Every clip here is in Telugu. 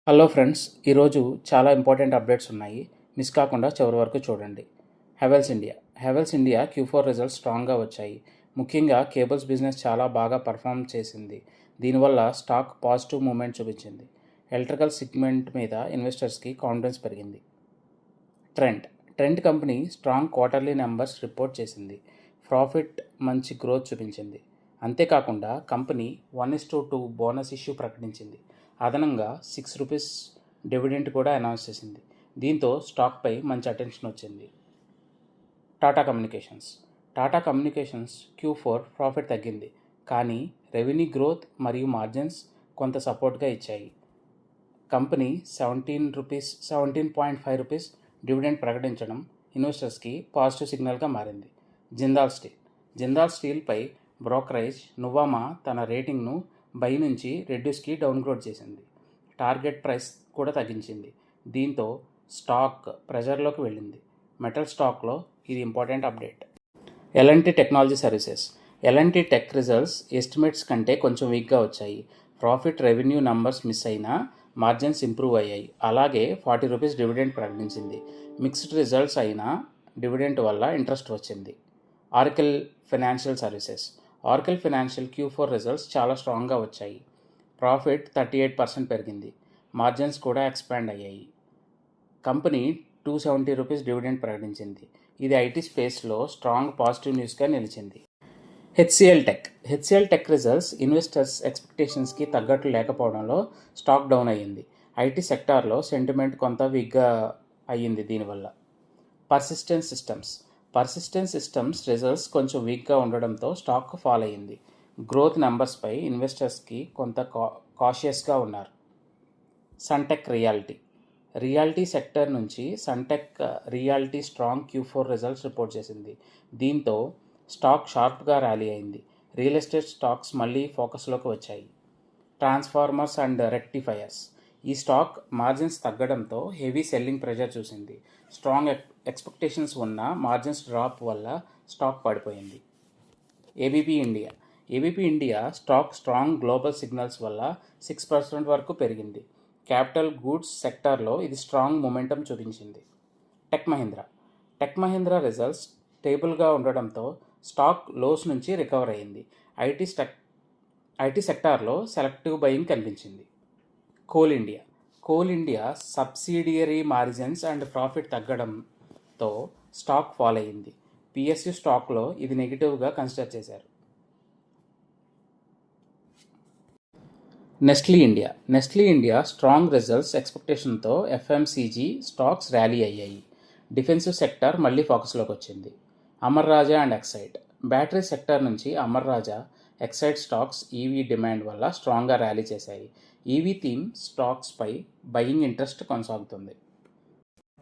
హలో ఫ్రెండ్స్, ఈరోజు చాలా ఇంపార్టెంట్ అప్డేట్స్ ఉన్నాయి. మిస్ కాకుండా చివరి వరకు చూడండి. హెవెల్స్ ఇండియా Q4 రిజల్ట్స్ స్ట్రాంగ్గా వచ్చాయి. ముఖ్యంగా కేబుల్స్ బిజినెస్ చాలా బాగా పర్ఫామ్ చేసింది. దీనివల్ల స్టాక్ పాజిటివ్ మూమెంట్ చూపించింది. ఎలక్ట్రికల్ సెగ్మెంట్ మీద ఇన్వెస్టర్స్కి కాన్ఫిడెన్స్ పెరిగింది. Trend company strong quarterly numbers report చేసింది. ప్రాఫిట్ మంచి గ్రోత్ చూపించింది. అంతేకాకుండా కంపెనీ 1:2 బోనస్ ఇష్యూ ప్రకటించింది. అదనంగా ₹6 డివిడెండ్ కూడా అనౌన్స్ చేసింది. దీంతో స్టాక్పై మంచి అటెన్షన్ వచ్చింది. టాటా కమ్యూనికేషన్స్ Q4 ప్రాఫిట్ తగ్గింది, కానీ రెవెన్యూ గ్రోత్ మరియు మార్జిన్స్ కొంత సపోర్ట్గా ఇచ్చాయి. కంపెనీ ₹17.5 డివిడెండ్ ప్రకటించడం ఇన్వెస్టర్స్కి పాజిటివ్ సిగ్నల్గా మారింది. జిందాల్ స్టీల్పై బ్రోకరేజ్ నువామా తన రేటింగ్ను బై నుంచి రెడ్యూస్కి డౌన్గ్రేడ్ చేసింది. టార్గెట్ ప్రైస్ కూడా తగ్గించింది. దీంతో స్టాక్ ప్రెజర్లోకి వెళ్ళింది. మెటల్ స్టాక్లో ఇది important update. L&T technology services L&T tech results estimates కంటే కొంచెం వీక్గా వచ్చాయి. ప్రాఫిట్ రెవెన్యూ నంబర్స్ మిస్ అయినా మార్జిన్స్ ఇంప్రూవ్ అయ్యాయి. అలాగే ₹40 డివిడెండ్ ప్రకటించింది. మిక్స్డ్ రిజల్ట్స్ అయినా డివిడెండ్ వల్ల ఇంట్రెస్ట్ వచ్చింది. ఆరకిల్ ఫైనాన్షియల్ Q4 రిజల్ట్స్ చాలా స్ట్రాంగ్గా వచ్చాయి. ప్రాఫిట్ 38% పెరిగింది. మార్జిన్స్ కూడా ఎక్స్పాండ్ అయ్యాయి. కంపెనీ ₹270 డివిడెండ్ ప్రకటించింది. ఇది ఐటీ స్పేస్లో స్ట్రాంగ్ పాజిటివ్ న్యూస్గా నిలిచింది. హెచ్సిఎల్ టెక్ రిజల్ట్స్ ఇన్వెస్టర్స్ ఎక్స్పెక్టేషన్స్కి తగ్గట్లు లేకపోవడంలో స్టాక్ డౌన్ అయ్యింది. ఐటీ సెక్టార్లో సెంటిమెంట్ కొంత వీక్గా అయ్యింది. దీనివల్ల పర్సిస్టెంట్ సిస్టమ్స్ రిజల్ట్స్ కొంచెం వీక్గా ఉండడంతో స్టాక్ ఫాల్ అయ్యింది. గ్రోత్ నెంబర్స్పై ఇన్వెస్టర్స్కి కొంత కాషియస్గా ఉన్నారు. సన్టెక్ రియాల్టీ సెక్టర్ నుంచి Sunteck Realty strong Q4 results report చేసింది. దీంతో స్టాక్ షార్ప్గా ర్యాలీ అయింది. రియల్ ఎస్టేట్ స్టాక్స్ మళ్ళీ ఫోకస్లోకి వచ్చాయి. ట్రాన్స్ఫార్మర్స్ అండ్ రెక్టిఫైయర్స్ ఈ స్టాక్ మార్జిన్స్ తగ్గడంతో హెవీ సెల్లింగ్ ప్రెషర్ చూసింది. స్ట్రాంగ్ ఎక్స్పెక్టేషన్స్ ఉన్న మార్జిన్స్ డ్రాప్ వల్ల స్టాక్ పడిపోయింది. ABP India stock strong global signals వల్ల 6% వరకు పెరిగింది. క్యాపిటల్ గూడ్స్ సెక్టార్లో ఇది స్ట్రాంగ్ మొమెంటం చూపించింది. టెక్ మహీంద్రా రిజల్ట్స్ స్టేబుల్గా ఉండడంతో స్టాక్ లోస్ నుంచి రికవర్ అయింది. ఐటీ సెక్టార్లో సెలెక్టివ్ బయింగ్ కనిపించింది. Coal India subsidiary margins and profit తగ్గడంతో స్టాక్ ఫాల్ అయింది. PSU స్టాక్లో ఇది నెగిటివ్గా కన్సిడర్ చేశారు. నెస్ట్లీ ఇండియా స్ట్రాంగ్ రిజల్ట్స్ ఎక్స్పెక్టేషన్తో FMCG స్టాక్స్ ర్యాలీ అయ్యాయి. డిఫెన్సివ్ సెక్టర్ మళ్ళీ ఫోకస్లోకి వచ్చింది. Amara Raja and Exide battery sector నుంచి Amara Raja, Exide stocks EV demand వల్ల స్ట్రాంగ్గా ర్యాలీ చేశాయి. ఈవీ థీమ్ స్టాక్స్పై బయింగ్ ఇంట్రెస్ట్ కొనసాగుతుంది.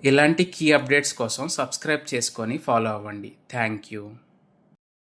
ఇలాంటి కీ అప్డేట్స్ కోసం సబ్స్క్రైబ్ చేసుకొని ఫాలో అవ్వండి. Thank you.